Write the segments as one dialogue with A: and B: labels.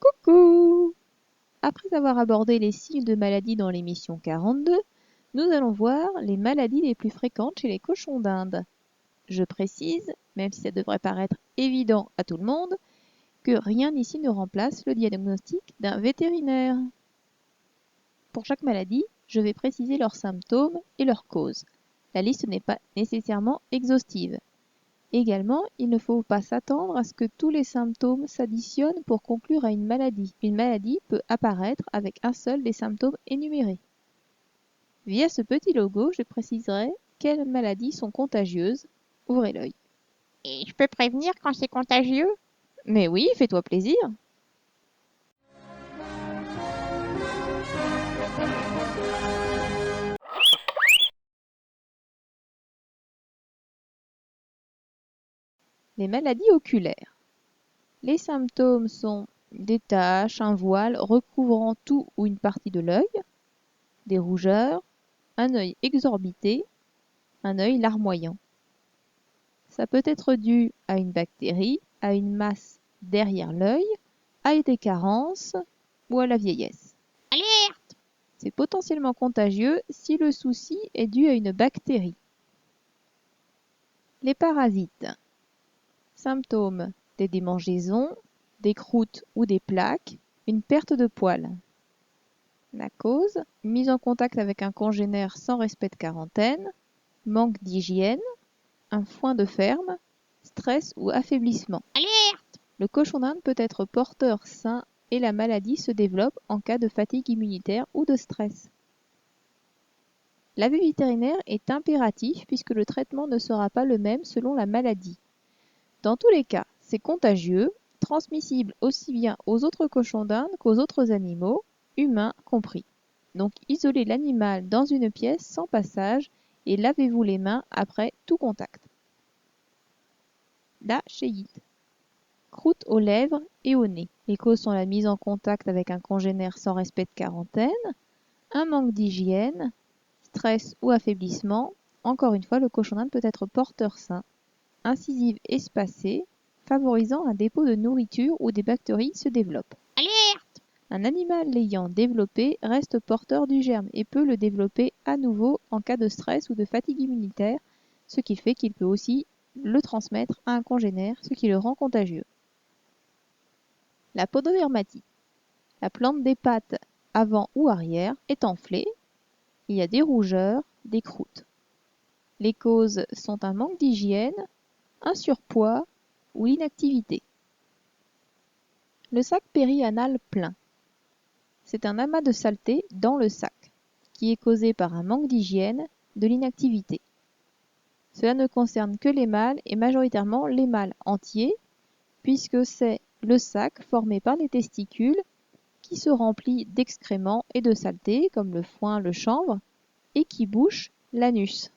A: Coucou! Après avoir abordé les signes de maladie dans l'émission 42, nous allons voir les maladies les plus fréquentes chez les cochons d'Inde. Je précise, même si ça devrait paraître évident à tout le monde, que rien ici ne remplace le diagnostic d'un vétérinaire. Pour chaque maladie, je vais préciser leurs symptômes et leurs causes. La liste n'est pas nécessairement exhaustive. Également, il ne faut pas s'attendre à ce que tous les symptômes s'additionnent pour conclure à une maladie. Une maladie peut apparaître avec un seul des symptômes énumérés. Via ce petit logo, je préciserai quelles maladies sont contagieuses. Ouvrez l'œil.
B: Et je peux prévenir quand c'est contagieux?
A: Mais oui, fais-toi plaisir. Les maladies oculaires. Les symptômes sont des taches, un voile recouvrant tout ou une partie de l'œil, des rougeurs, un œil exorbité, un œil larmoyant. Ça peut être dû à une bactérie, à une masse derrière l'œil, à des carences ou à la vieillesse.
B: Alerte!
A: C'est potentiellement contagieux si le souci est dû à une bactérie. Les parasites. Symptômes: des démangeaisons, des croûtes ou des plaques, une perte de poils. La cause: mise en contact avec un congénère sans respect de quarantaine, manque d'hygiène, un foin de ferme, stress ou affaiblissement.
B: Alerte!
A: Le cochon d'Inde peut être porteur sain et la maladie se développe en cas de fatigue immunitaire ou de stress. L'avis vétérinaire est impératif puisque le traitement ne sera pas le même selon la maladie. Dans tous les cas, c'est contagieux, transmissible aussi bien aux autres cochons d'Inde qu'aux autres animaux, humains compris. Donc isolez l'animal dans une pièce sans passage et lavez-vous les mains après tout contact. La chéite. Croûte aux lèvres et au nez. Les causes sont la mise en contact avec un congénère sans respect de quarantaine, un manque d'hygiène, stress ou affaiblissement. Encore une fois, le cochon d'Inde peut être porteur sain, incisive espacée, favorisant un dépôt de nourriture où des bactéries se développent.
B: Alerte!
A: Un animal l'ayant développé reste porteur du germe et peut le développer à nouveau en cas de stress ou de fatigue immunitaire, ce qui fait qu'il peut aussi le transmettre à un congénère, ce qui le rend contagieux. La pododermatite. La plante des pattes avant ou arrière est enflée. Il y a des rougeurs, des croûtes. Les causes sont un manque d'hygiène, un surpoids ou l'inactivité. Le sac périanal plein. C'est un amas de saleté dans le sac, qui est causé par un manque d'hygiène, de l'inactivité. Cela ne concerne que les mâles et majoritairement les mâles entiers, puisque c'est le sac formé par les testicules qui se remplit d'excréments et de saletés comme le foin, le chanvre, et qui bouche l'anus.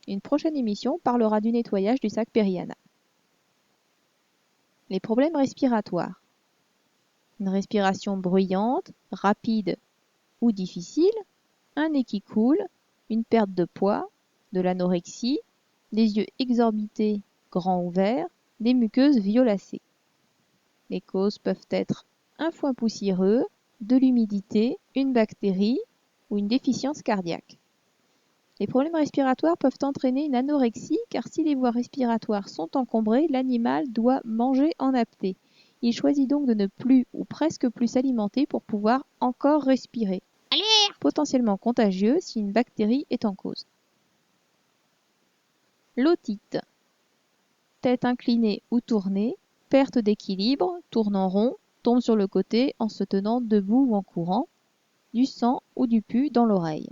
A: Une prochaine émission parlera du nettoyage du sac périanal. Les problèmes respiratoires. Une respiration bruyante, rapide ou difficile, un nez qui coule, une perte de poids, de l'anorexie, des yeux exorbités, grands ouverts, des muqueuses violacées. Les causes peuvent être un foin poussiéreux, de l'humidité, une bactérie ou une déficience cardiaque. Les problèmes respiratoires peuvent entraîner une anorexie car si les voies respiratoires sont encombrées, l'animal doit manger en apnée. Il choisit donc de ne plus ou presque plus s'alimenter pour pouvoir encore respirer.
B: Alerte!
A: Potentiellement contagieux si une bactérie est en cause. L'otite. Tête inclinée ou tournée, perte d'équilibre, tourne en rond, tombe sur le côté en se tenant debout ou en courant, du sang ou du pus dans l'oreille.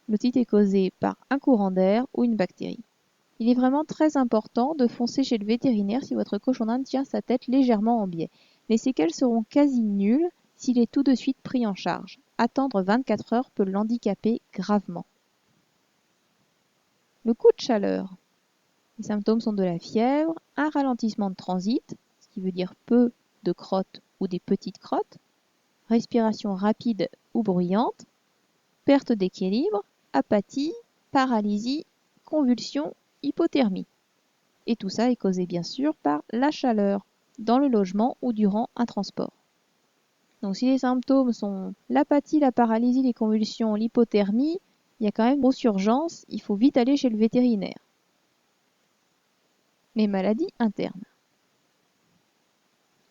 A: L'otite est causée par un courant d'air ou une bactérie. Il est vraiment très important de foncer chez le vétérinaire si votre cochon d'Inde tient sa tête légèrement en biais. Les séquelles seront quasi nulles s'il est tout de suite pris en charge. Attendre 24 heures peut l'handicaper gravement. Le coup de chaleur. Les symptômes sont de la fièvre, un ralentissement de transit, ce qui veut dire peu de crottes ou des petites crottes, respiration rapide ou bruyante, perte d'équilibre, apathie, paralysie, convulsions, hypothermie. Et tout ça est causé bien sûr par la chaleur, dans le logement ou durant un transport. Donc si les symptômes sont l'apathie, la paralysie, les convulsions, l'hypothermie, il y a quand même grosse urgence, il faut vite aller chez le vétérinaire. Les maladies internes.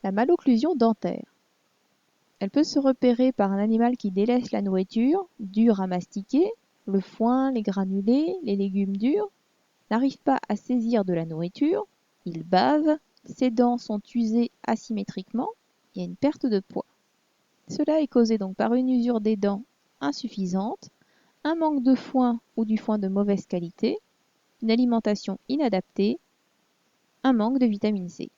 A: La malocclusion dentaire. Elle peut se repérer par un animal qui délaisse la nourriture, dure à mastiquer, le foin, les granulés, les légumes durs, n'arrive pas à saisir de la nourriture, il bave, ses dents sont usées asymétriquement, il y a une perte de poids. Cela est causé donc par une usure des dents insuffisante, un manque de foin ou du foin de mauvaise qualité, une alimentation inadaptée, un manque de vitamine C.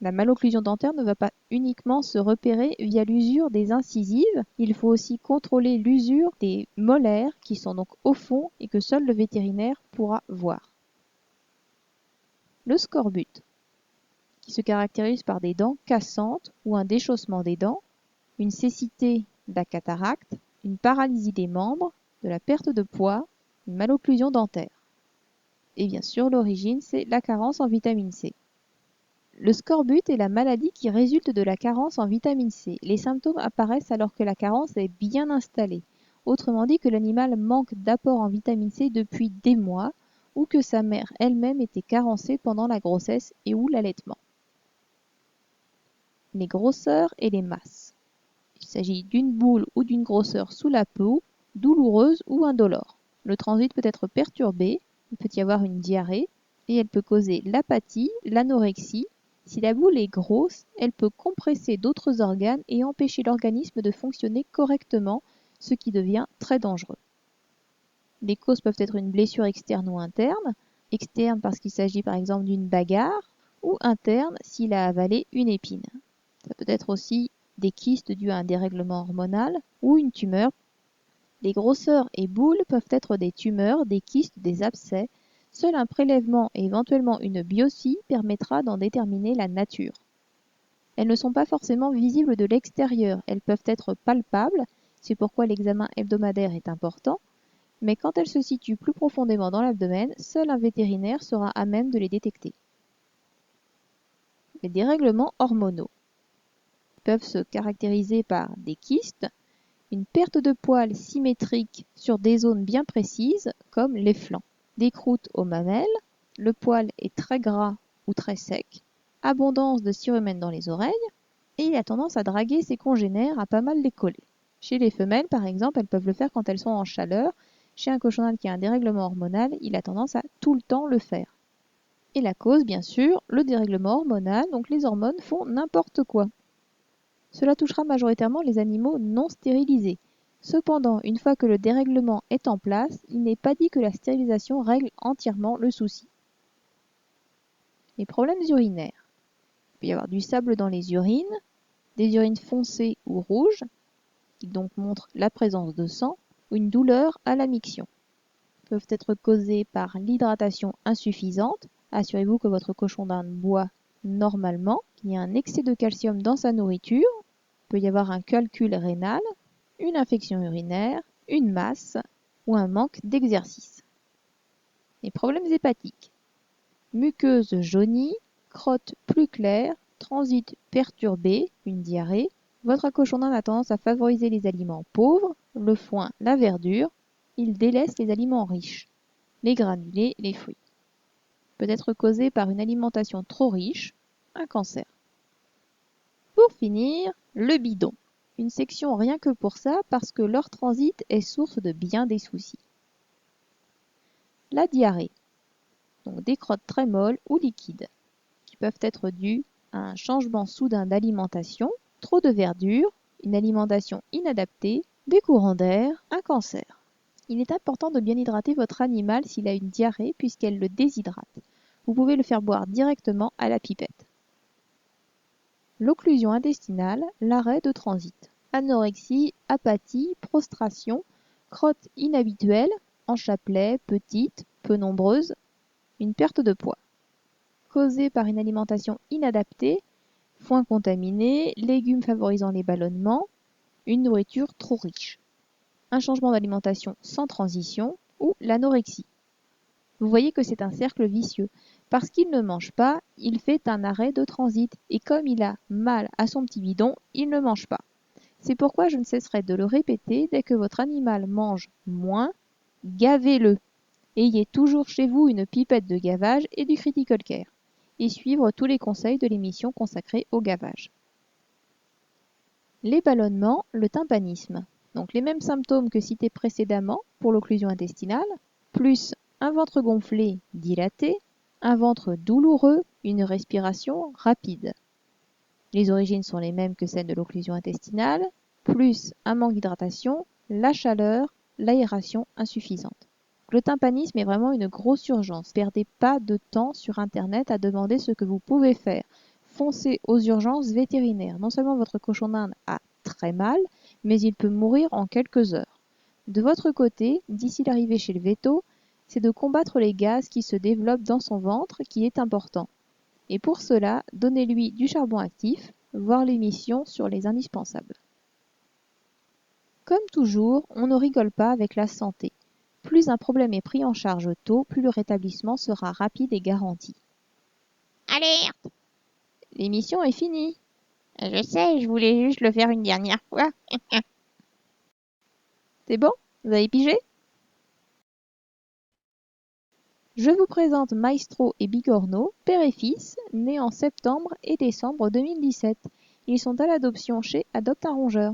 A: La malocclusion dentaire ne va pas uniquement se repérer via l'usure des incisives, il faut aussi contrôler l'usure des molaires qui sont donc au fond et que seul le vétérinaire pourra voir. Le scorbut, qui se caractérise par des dents cassantes ou un déchaussement des dents, une cécité de la cataracte, une paralysie des membres, de la perte de poids, une malocclusion dentaire. Et bien sûr, l'origine, c'est la carence en vitamine C. Le scorbut est la maladie qui résulte de la carence en vitamine C. Les symptômes apparaissent alors que la carence est bien installée. Autrement dit que l'animal manque d'apport en vitamine C depuis des mois ou que sa mère elle-même était carencée pendant la grossesse et ou l'allaitement. Les grosseurs et les masses. Il s'agit d'une boule ou d'une grosseur sous la peau, douloureuse ou indolore. Le transit peut être perturbé, il peut y avoir une diarrhée et elle peut causer l'apathie, l'anorexie. Si la boule est grosse, elle peut compresser d'autres organes et empêcher l'organisme de fonctionner correctement, ce qui devient très dangereux. Les causes peuvent être une blessure externe ou interne. Externe parce qu'il s'agit par exemple d'une bagarre, ou interne s'il a avalé une épine. Ça peut être aussi des kystes dus à un dérèglement hormonal ou une tumeur. Les grosseurs et boules peuvent être des tumeurs, des kystes, des abcès. Seul un prélèvement et éventuellement une biopsie permettra d'en déterminer la nature. Elles ne sont pas forcément visibles de l'extérieur, elles peuvent être palpables, c'est pourquoi l'examen hebdomadaire est important, mais quand elles se situent plus profondément dans l'abdomen, seul un vétérinaire sera à même de les détecter. Les dérèglements hormonaux peuvent se caractériser par des kystes, une perte de poils symétrique sur des zones bien précises, comme les flancs, des croûtes aux mamelles, le poil est très gras ou très sec, abondance de cérumen dans les oreilles, et il a tendance à draguer ses congénères, à pas mal les coller. Chez les femelles, par exemple, elles peuvent le faire quand elles sont en chaleur. Chez un cochonnat qui a un dérèglement hormonal, il a tendance à tout le temps le faire. Et la cause, bien sûr, le dérèglement hormonal, donc les hormones font n'importe quoi. Cela touchera majoritairement les animaux non stérilisés. Cependant, une fois que le dérèglement est en place, il n'est pas dit que la stérilisation règle entièrement le souci. Les problèmes urinaires. Il peut y avoir du sable dans les urines, des urines foncées ou rouges, qui donc montrent la présence de sang, ou une douleur à la miction. Ils peuvent être causés par l'hydratation insuffisante. Assurez-vous que votre cochon d'Inde boit normalement, qu'il y a un excès de calcium dans sa nourriture. Il peut y avoir un calcul rénal, une infection urinaire, une masse ou un manque d'exercice. Les problèmes hépatiques. Muqueuse jaunie, crotte plus claire, transit perturbé, une diarrhée. Votre cochon d'Inde a tendance à favoriser les aliments pauvres, le foin, la verdure. Il délaisse les aliments riches, les granulés, les fruits. Peut être causé par une alimentation trop riche, un cancer. Pour finir, le bidon. Une section rien que pour ça parce que leur transit est source de bien des soucis. La diarrhée. Donc des crottes très molles ou liquides, qui peuvent être dues à un changement soudain d'alimentation, trop de verdure, une alimentation inadaptée, des courants d'air, un cancer. Il est important de bien hydrater votre animal s'il a une diarrhée puisqu'elle le déshydrate. Vous pouvez le faire boire directement à la pipette. L'occlusion intestinale, l'arrêt de transit. Anorexie, apathie, prostration, crotte inhabituelle, en chapelet, petite, peu nombreuse, une perte de poids. Causée par une alimentation inadaptée, foin contaminé, légumes favorisant les ballonnements, une nourriture trop riche. Un changement d'alimentation sans transition ou l'anorexie. Vous voyez que c'est un cercle vicieux. Parce qu'il ne mange pas, il fait un arrêt de transit, et comme il a mal à son petit bidon, il ne mange pas. C'est pourquoi je ne cesserai de le répéter, dès que votre animal mange moins, gavez-le. Ayez toujours chez vous une pipette de gavage et du Critical Care. Et suivre tous les conseils de l'émission consacrée au gavage. Les ballonnements, le tympanisme. Donc les mêmes symptômes que cités précédemment pour l'occlusion intestinale, plus un ventre gonflé, dilaté, un ventre douloureux, une respiration rapide. Les origines sont les mêmes que celles de l'occlusion intestinale, plus un manque d'hydratation, la chaleur, l'aération insuffisante. Le tympanisme est vraiment une grosse urgence. Ne perdez pas de temps sur Internet à demander ce que vous pouvez faire. Foncez aux urgences vétérinaires. Non seulement votre cochon d'Inde a très mal, mais il peut mourir en quelques heures. De votre côté, d'ici l'arrivée chez le véto, c'est de combattre les gaz qui se développent dans son ventre qui est important. Et pour cela, donnez-lui du charbon actif, voire l'émission sur les indispensables. Comme toujours, on ne rigole pas avec la santé. Plus un problème est pris en charge tôt, plus le rétablissement sera rapide et garanti.
B: Alerte!
A: L'émission est finie.
B: Je sais, je voulais juste le faire une dernière fois.
A: C'est bon? Vous avez pigé? Je vous présente Maestro et Bigorneau, père et fils, nés en septembre et décembre 2017. Ils sont à l'adoption chez Adopte un rongeur.